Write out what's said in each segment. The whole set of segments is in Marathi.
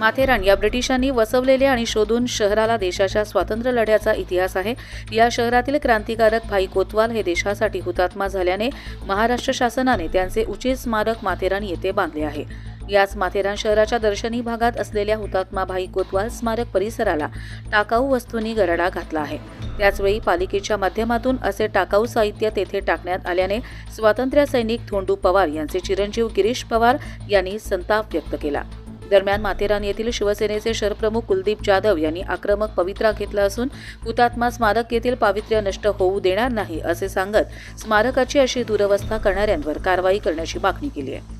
माथेरान या ब्रिटिशांनी वसवलेले आणि शोधून शहराला देशाच्या स्वातंत्र्य लढ्याचा इतिहास आहे। या शहरातील क्रांतिकारक भाई कोतवाल हे देशासाठी हुतात्मा झाल्याने महाराष्ट्र शासनाने त्यांचे उचित स्मारक माथेरान येथे बांधले आहे। याच माथेरान शहराच्या दर्शनी भागात असलेल्या हुतात्मा भाई कोतवाल स्मारक परिसराला टाकाऊ वस्तूंनी गरडा घातला आहे। त्याचवेळी पालिकेच्या माध्यमातून असे टाकाऊ साहित्य तेथे टाकण्यात आल्याने स्वातंत्र्य सैनिक धोंडू पवार यांचे चिरंजीव गिरीश पवार यांनी संताप व्यक्त केला। दरम्यान माथेरान येथील शिवसेनेचे शहरप्रमुख कुलदीप जाधव यांनी आक्रमक पवित्रा घेतला असून हुतात्मा स्मारक येथील पावित्र्य नष्ट होऊ देणार नाही असे सांगत स्मारकाची अशी दुरवस्था करणाऱ्यांवर कारवाई करण्याची मागणी केली आहे।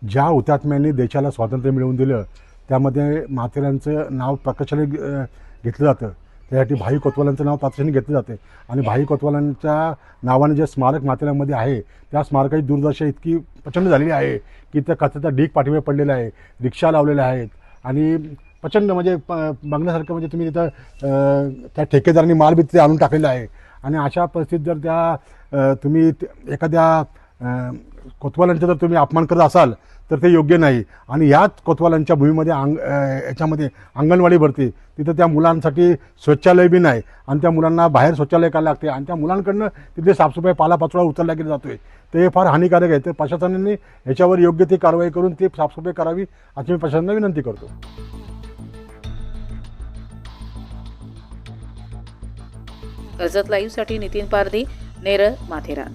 ज्या हुतात्म्यांनी देशाला स्वातंत्र्य मिळवून दिलं त्यामध्ये माथेरानचं नाव प्रकर्षाने घेतलं जातं। त्यासाठी भाई कोतवालांचं नाव प्राधान्य घेतलं जाते आणि भाई कोतवालांच्या नावाने जे स्मारक माथेरानमध्ये आहे त्या स्मारकाची दुर्दशा इतकी प्रचंड झालेली आहे की त्या कचऱ्याचा ढीग पाठीमागे पडलेला आहे, रिक्षा लावलेल्या आहेत आणि प्रचंड म्हणजे बघण्यासारखं म्हणजे तुम्ही तिथं त्या ठेकेदारांनी माल बी तिथे आणून टाकलेला आहे। आणि अशा परिस्थितीत जर त्या तुम्ही एखाद्या कोतवालांचा जर तुम्ही अपमान करत असाल तर ते योग्य नाही। आणि याच कोतवालांच्या भूमीमध्ये याच्यामध्ये अंगणवाडी भरते, तिथं त्या मुलांसाठी शौचालय बी नाही आणि त्या मुलांना बाहेर शौचालय करायला लागते आणि त्या मुलांकडनं तिथे साफसफाई पालापाचोळा उचलला गेला जातोय। तर हे फार हानिकारक आहे। तर प्रशासनाने याच्यावर योग्य ती कारवाई करून ती साफसफाई करावी अशी मी प्रशासनाला विनंती करतो। कर्जत लाईव्हसाठी नितीन पारधी, नेरळ, माथेरान।